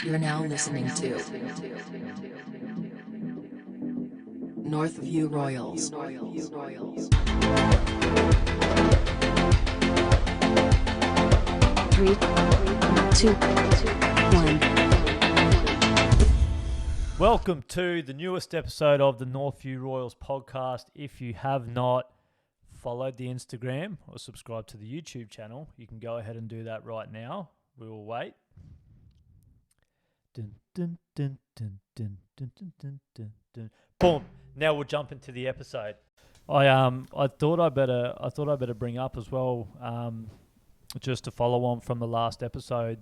You're now listening to Northview Royals. 3, 2, 1. Welcome to the newest episode of the Northview Royals podcast. If you have not followed the Instagram or subscribed to the YouTube channel, you can go ahead and do that right now. We will wait. Dun, dun, dun, dun, dun, dun, dun, dun, dun, dun. Boom. Now we'll jump into the episode. I thought I better bring up as well, just to follow on from the last episode.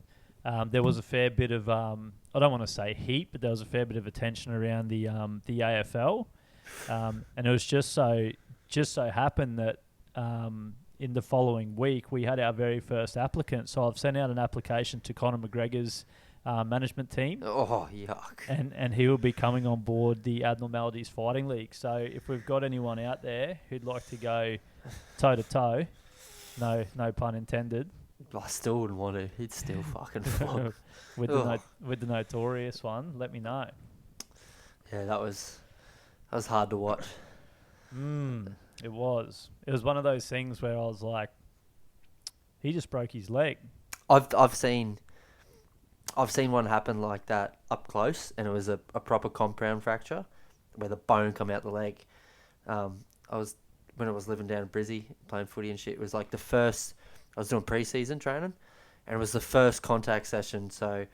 There was a fair bit of I don't want to say heat, but there was a fair bit of attention around the AFL, and it was just so happened that in the following week we had our very first applicant. So I've sent out an application to Conor McGregor's management team. Oh, yuck. And he will be coming on board the Abnormalities Fighting League. So if we've got anyone out there who'd like to go toe-to-toe, no pun intended. I still wouldn't want to. He'd still fucking flog. with the notorious one, let me know. Yeah, that was hard to watch. It was one of those things where I was like, he just broke his leg. I've seen one happen like that up close, and it was a proper compound fracture where the bone come out the leg. When I was living down in Brizzy playing footy and shit, it was like I was doing pre-season training, and it was the first contact session. So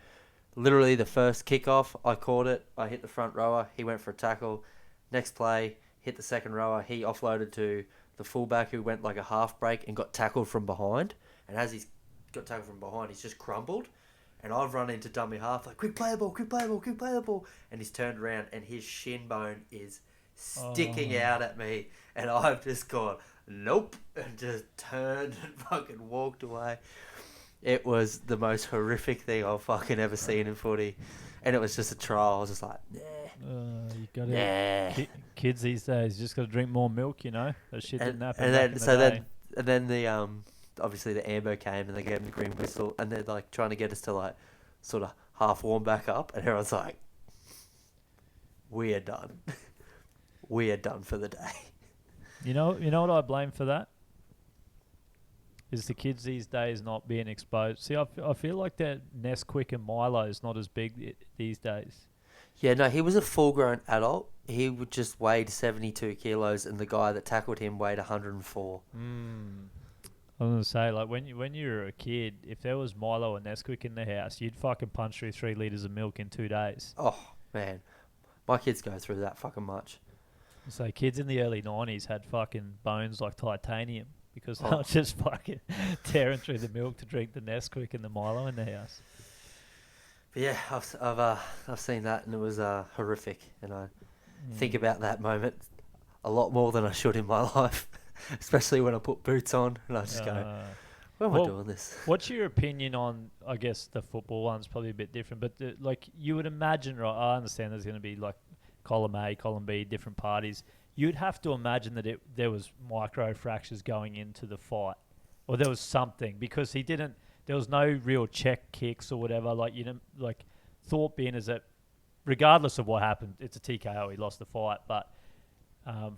literally the first kickoff, I caught it. I hit the front rower. He went for a tackle. Next play, hit the second rower. He offloaded to the fullback who went like a half break and got tackled from behind. And as he's got tackled from behind, he's just crumbled. And I've run into dummy half like, quick play the ball. And he's turned around and his shin bone is sticking out at me. And I've just gone, nope, and just turned and fucking walked away. It was the most horrific thing I've fucking ever seen in footy. And it was just a trial. I was just like, nah. You got kids these days just got to drink more milk, you know. That shit didn't happen. And then the obviously the ambo came and they gave him the green whistle, and they're like trying to get us to like sort of half warm back up, and everyone's like, we are done. We are done for the day. You know what I blame for that? Is the kids these days not being exposed. See, I feel like that Nesquik and Milo is not as big these days. Yeah, no, he was a full-grown adult. He would just weighed 72 kilos, and the guy that tackled him weighed 104. I was going to say, like, when you were a kid, if there was Milo and Nesquik in the house, you'd fucking punch through 3 litres of milk in 2 days. Oh, man. My kids go through that fucking much. So kids in the early 90s had fucking bones like titanium because they were just fucking tearing through the milk to drink the Nesquik and the Milo in the house. But yeah, I've seen that, and it was horrific, and I think about that moment a lot more than I should in my life, especially when I put boots on and I just go, why am I doing this? What's your opinion on, I guess the football one's probably a bit different, but like you would imagine, right? I understand there's going to be like column A, column B, different parties. You'd have to imagine that there was micro fractures going into the fight, or there was something, because there was no real check kicks or whatever. Like, you know, like thought being is that regardless of what happened, it's a TKO. He lost the fight, but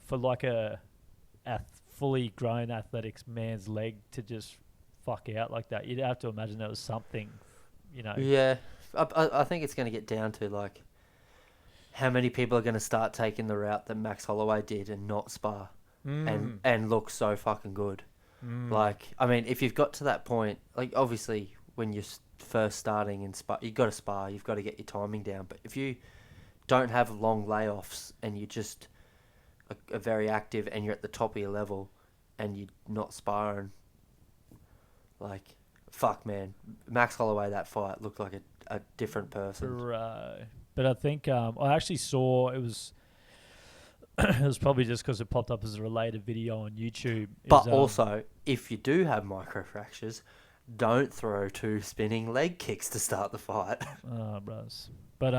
for like a fully grown athletics man's leg to just fuck out like that, you'd have to imagine there was something, you know. Yeah, I think it's going to get down to like how many people are going to start taking the route that Max Holloway did and not spar and look so fucking good. Like, I mean, if you've got to that point, like obviously when you're first starting in spar, you've got to spar, you've got to get your timing down. But if you don't have long layoffs and you just are very active and you're at the top of your level and you're not sparring, like, fuck, man. Max Holloway, that fight looked like a different person. Right. But I think I actually saw it was probably just because it popped up as a related video on YouTube. But also, if you do have microfractures, don't throw 2 spinning leg kicks to start the fight. Oh, bros. But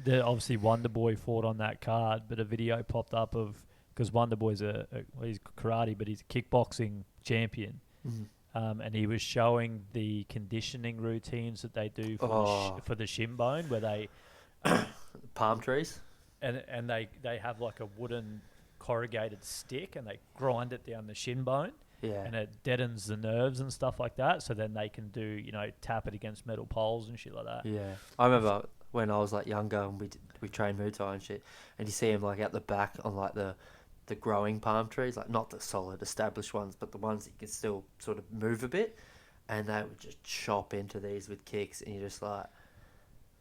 obviously Wonder Boy fought on that card, but a video popped up of, because Wonder Boy's he's karate, but he's a kickboxing champion. and he was showing the conditioning routines that they do for for the shin bone, where they palm trees. and they have like a wooden corrugated stick and they grind it down the shin bone. Yeah. And it deadens the nerves and stuff like that. So then they can do, tap it against metal poles and shit like that. Yeah. I remember when I was like younger and we trained Muay Thai and shit, and you see him like out the back on like the growing palm trees, like not the solid established ones, but the ones that you can still sort of move a bit, and they would just chop into these with kicks, and you're just like,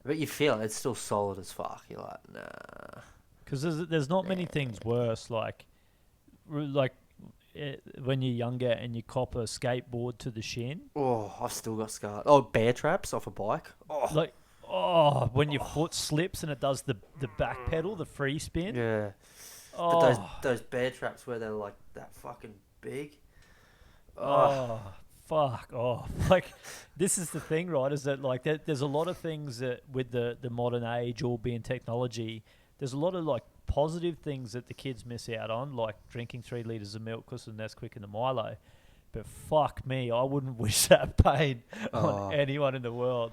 but you feel it's still solid as fuck. You're like, nah. Because there's not many things worse, like when you're younger and you cop a skateboard to the shin. Oh, I've still got scars. Oh, bear traps off a bike. Oh, when your foot slips and it does the back pedal, the free spin. Yeah. Oh. But those bear traps where they're like that fucking big. Oh, fuck off. Like, this is the thing, right, is that like there's a lot of things that with the modern age all being technology, there's a lot of like positive things that the kids miss out on, like drinking 3 litres of milk because of Nesquik and the Milo. But fuck me, I wouldn't wish that pain on anyone in the world,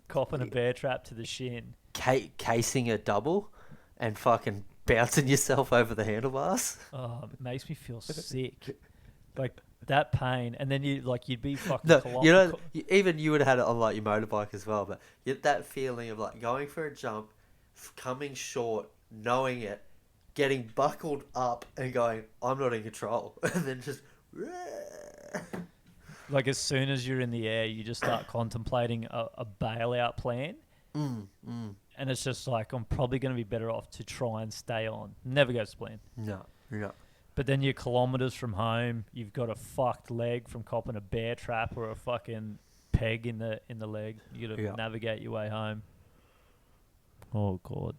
copping a bear trap to the shin. Casing a double and fucking bouncing yourself over the handlebars. Oh, it makes me feel sick. Like, that pain. And then you'd be fucking... No, even you would have had it on like your motorbike as well, but you get that feeling of like going for a jump, coming short, knowing it, getting buckled up and going, I'm not in control. And then just... Like, as soon as you're in the air, you just start contemplating a bailout plan. And it's just like, I'm probably going to be better off to try and stay on. Never goes to plan. No. But then you're kilometres from home. You've got a fucked leg from copping a bear trap or a fucking peg in the leg. You got to navigate your way home. Oh, God.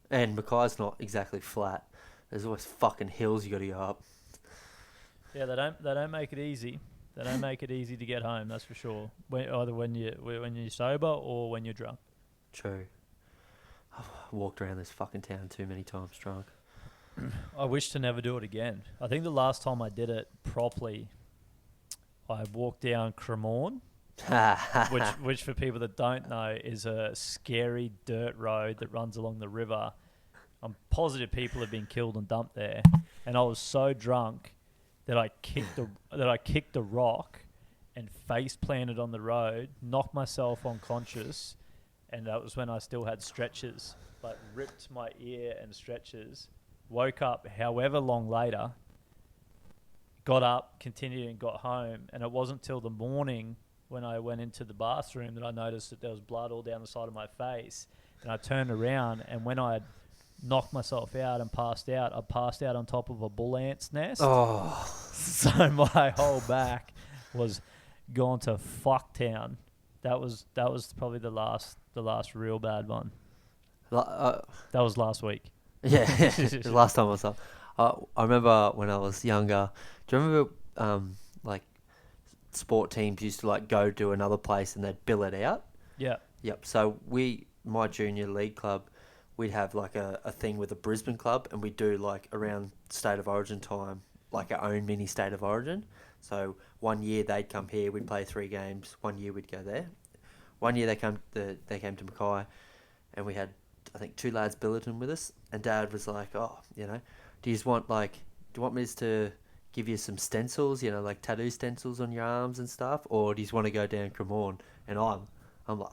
And Mackay's not exactly flat. There's always fucking hills you got to go up. Yeah, they don't make it easy. They don't make it easy to get home. That's for sure. Either when you're sober or when you're drunk. True. I've walked around this fucking town too many times drunk. I wish to never do it again. I think the last time I did it properly, I walked down Cremorne, which for people that don't know is a scary dirt road that runs along the river. I'm positive people have been killed and dumped there, and I was so drunk that I kicked a rock and face planted on the road, knocked myself unconscious, and that was when I still had stretchers. But ripped my ear and stretchers. Woke up however long later, got up, continued and got home, and it wasn't till the morning when I went into the bathroom that I noticed that there was blood all down the side of my face, and I turned around, and when I had knocked myself out and passed out, I passed out on top of a bull ant's nest. Oh. So my whole back was gone to fucktown. That was probably the last real bad one. That was last week. Yeah, the last time I was up. I remember when I was younger. Do you remember like sport teams used to like go to another place and they'd bill it out? Yeah. Yep. So my junior league club, we'd have like a thing with a Brisbane club, and we'd do like around State of Origin time, like our own mini State of Origin. So 1 year they'd come here, we'd play 3 games. 1 year we'd go there. 1 year they came to Mackay, and we had, I think, 2 lads billeting with us, and Dad was like, do you want me to give you some stencils, like tattoo stencils on your arms and stuff, or do you want to go down Cremorne? And I'm like,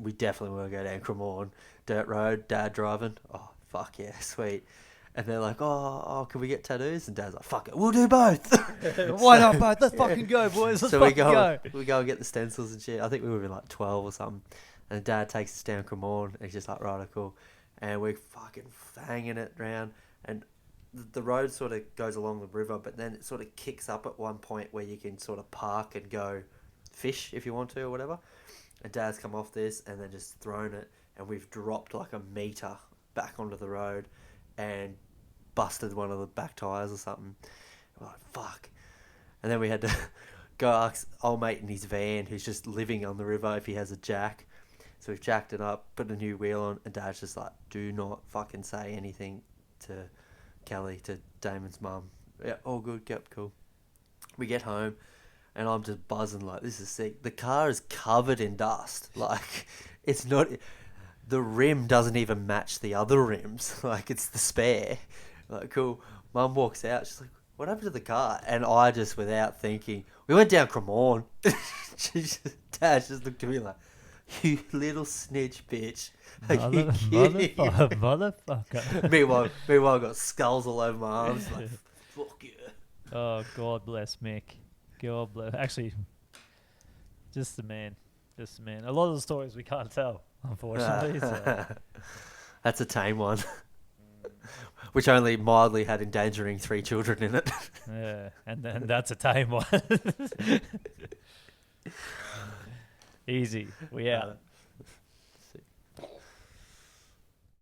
we definitely want to go down Cremorne, dirt road, Dad driving. Oh, fuck yeah, sweet. And they're like, can we get tattoos? And Dad's like, fuck it, we'll do both. Why not both? Let's fucking go, boys. Let's so go. We go and get the stencils and shit. I think we were like 12 or something. And Dad takes us down Cremorne, and he's just like, right, cool. And we're fucking fanging it round. And the road sort of goes along the river, but then it sort of kicks up at one point where you can sort of park and go fish if you want to or whatever. And Dad's come off this and then just thrown it, and we've dropped like a metre back onto the road and busted one of the back tyres or something. We're like, fuck. And then we had to go ask old mate in his van, who's just living on the river, if he has a jack. So we've jacked it up, put a new wheel on, and Dad's just like, do not fucking say anything to Kelly, to Damon's mum. Yeah, all good, yep, cool. We get home, and I'm just buzzing like, this is sick. The car is covered in dust. Like, it's not... The rim doesn't even match the other rims. Like, it's the spare. Like, cool. Mum walks out. She's like, what happened to the car? And I just, without thinking, we went down Cremorne. Dad just looked at me like, you little snitch bitch. Are you kidding? Motherfucker. Meanwhile, I got skulls all over my arms. Like, fuck yeah. Oh, God bless Mick. God bless. Actually, just the man. Just the man. A lot of the stories we can't tell, unfortunately. So. That's a tame one. Which only mildly had endangering 3 children in it. Yeah, and then that's a tame one. Easy. We out.